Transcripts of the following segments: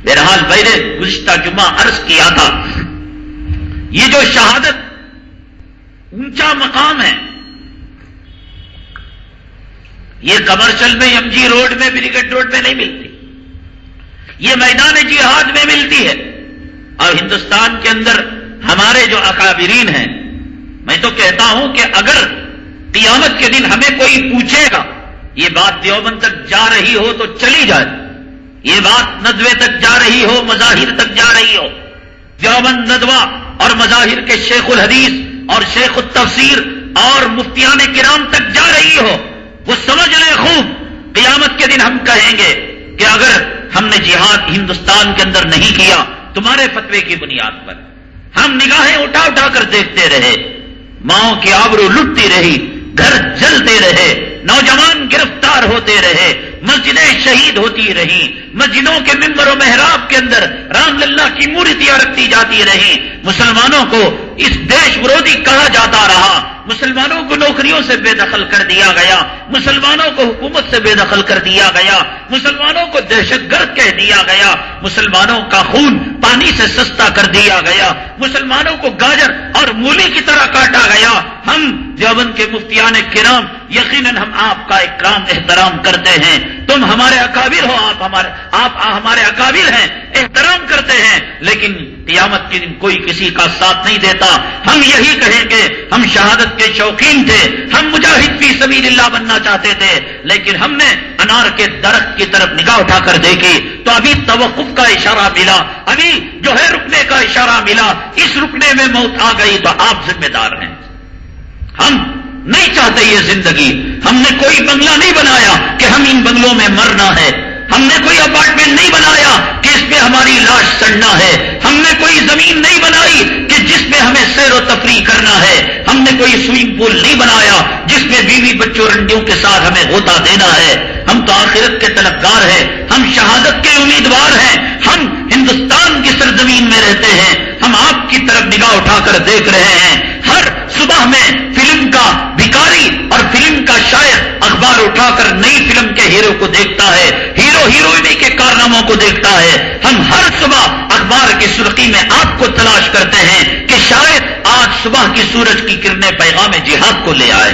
بہرحال میں نے گزشتہ جمعہ عرض کیا تھا، یہ جو شہادت اونچا مقام ہے، یہ کمرشل میں، ایم جی روڈ میں، بریگیڈ روڈ میں نہیں ملتی، یہ میدان جہاد میں ملتی ہے۔ اور ہندوستان کے اندر ہمارے جو اکابرین ہیں، میں تو کہتا ہوں کہ اگر قیامت کے دن ہمیں کوئی پوچھے گا یہ بات دیوبند تک جا رہی ہو تو چلی جائے، یہ بات ندوے تک جا رہی ہو، مظاہر تک جا رہی ہو، دیوبند ندوہ اور مظاہر کے شیخ الحدیث اور شیخ التفسیر اور مفتیان کرام تک جا رہی ہو، وہ سمجھ لیں خوب قیامت کے دن ہم کہیں گے کہ اگر ہم نے جہاد ہندوستان کے اندر نہیں کیا تمہارے فتوے کی بنیاد پر، ہم نگاہیں اٹھا اٹھا کر دیکھتے رہے، ماؤں کی آبرو لٹتی رہی، گھر جلتے رہے، نوجوان گرفتار ہوتے رہے، مسجدیں شہید ہوتی رہیں، مسجدوں کے ممبر و محراب کے اندر رام للہ کی مورتیاں رکھتی جاتی رہیں، مسلمانوں کو اس دیش ورودی کہا جاتا رہا، مسلمانوں کو نوکریوں سے بے دخل کر دیا گیا، مسلمانوں کو حکومت سے بے دخل کر دیا گیا، مسلمانوں کو دہشت گرد کہہ دیا گیا، مسلمانوں کا خون پانی سے سستا کر دیا گیا، مسلمانوں کو گاجر اور مولی کی طرح کاٹا گیا۔ ہم دیوبند کے مفتیان کرام یقیناً ہم آپ کا اکرام احترام کرتے ہیں، تم ہمارے اکابر ہو، آپ ہمارے اکابر ہیں، احترام کرتے ہیں، لیکن قیامت کے دن کوئی کسی کا ساتھ نہیں دیتا۔ ہم یہی کہیں گے ہم شہادت کے شوقین تھے، ہم مجاہد فی سبیل اللہ بننا چاہتے تھے، لیکن ہم نے انار کے درخت کی طرف نگاہ اٹھا کر دیکھی تو ابھی توقف کا اشارہ ملا، ابھی جو ہے رکنے کا اشارہ ملا، اس رکنے میں موت آ گئی تو آپ ذمہ دار ہیں۔ ہم نہیں چاہتے یہ زندگی، ہم نے کوئی بنگلہ نہیں بنایا کہ ہم ان بنگلوں میں مرنا ہے، ہم نے کوئی اپارٹمنٹ نہیں بنایا کہ اس پہ ہماری لاش سڑنا ہے، ہم نے کوئی زمین نہیں بنائی کہ جس میں ہمیں سیر و تفریح کرنا ہے، ہم نے کوئی سوئمنگ پول نہیں بنایا جس میں بیوی بچوں رنڈیوں کے ساتھ ہمیں غوطہ دینا ہے۔ ہم تو آخرت کے طلبگار ہیں، ہم شہادت کے امیدوار ہیں، ہم ہندوستان کی سرزمین میں رہتے ہیں، ہم آپ کی طرف نگاہ اٹھا کر دیکھ رہے ہیں۔ ہر صبح میں فلم کا بھکاری اور فلم کا شاعر اخبار اٹھا کر نئی فلم کے ہیرو کو دیکھتا ہے، ہیرو ہیروئنی کے کارناموں کو دیکھتا ہے۔ ہم ہر صبح اخبار کی سرخی میں آپ کو تلاش کرتے ہیں کہ شاید آج صبح کی سورج کی کرنیں پیغام جہاد کو لے آئے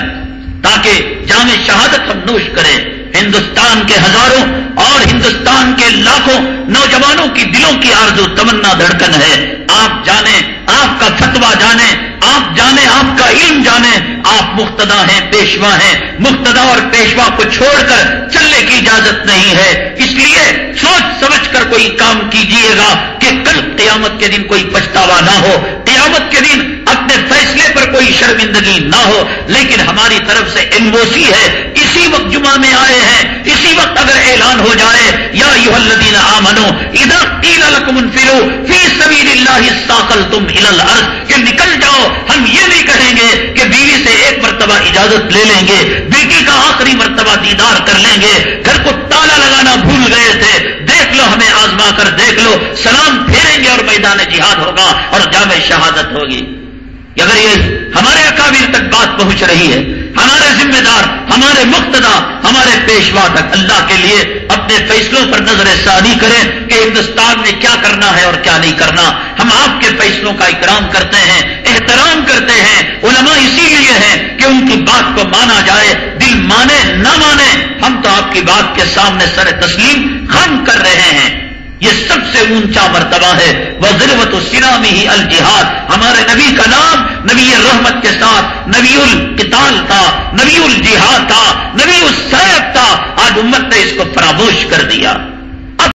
تاکہ جام شہادت ہم نوش کریں۔ ہندوستان کے ہزاروں اور ہندوستان کے لاکھوں نوجوانوں کی دلوں کی آرزو تمنا دھڑکن ہے۔ آپ جانیں، آپ کا فتویٰ جانیں، آپ جانیں، آپ کا علم جانیں، آپ مقتدا ہیں، پیشوا ہیں، مقتدا اور پیشوا کو چھوڑ کر چلنے کی اجازت نہیں ہے۔ اس لیے سوچ سمجھ کر کوئی کام کیجیے گا کہ کل قیامت کے دن کوئی پچھتاوا نہ ہو، قیامت کے دن اپنے فیصلے پر کوئی شرمندگی نہ ہو۔ لیکن ہماری طرف سے NOC ہے، اسی وقت جمعہ میں آئے ہیں، اسی وقت اگر اعلان ہو جائے یا ایھا الذین آمنوا اذا قیل لکم انفروا فی سبیل اللہ اثاقلتم الی الارض، کہ نکل جاؤ، ہم یہ نہیں کہیں گے کہ بیوی سے ایک مرتبہ اجازت لے لیں گے، بیٹی کا آخری مرتبہ دیدار کر لیں گے، گھر کو تالا لگانا بھول گئے تھے، دیکھ لو ہمیں آزما کر دیکھ لو، سلام پھیریں گے اور میدان جہاد ہوگا اور جام شہادت ہوگی۔ اگر یہ ہمارے اکابر تک بات پہنچ رہی ہے، ہمارے ذمہ دار، ہمارے مقتدا، ہمارے پیشوا تک اللہ کے لیے اپنے فیصلوں پر نظر ثانی کریں کہ ہندوستان میں کیا کرنا ہے اور کیا نہیں کرنا۔ ہم آپ کے فیصلوں کا اکرام کرتے ہیں، احترام کرتے ہیں، علماء اسی لیے ہیں کہ ان کی بات کو مانا جائے، دل مانے نہ مانے، ہم تو آپ کی بات کے سامنے سر تسلیم خم کر رہے ہیں۔ یہ سب سے اونچا مرتبہ ہے، وَذِرْوَةُ صِنَامِهِ الْجِهَاد۔ ہمارے نبی کا نام نبی رحمت کے ساتھ نبی القتال تھا، نبی الجہاد تھا، نبی السیف تھا۔ آج امت نے اس کو فراموش کر دیا۔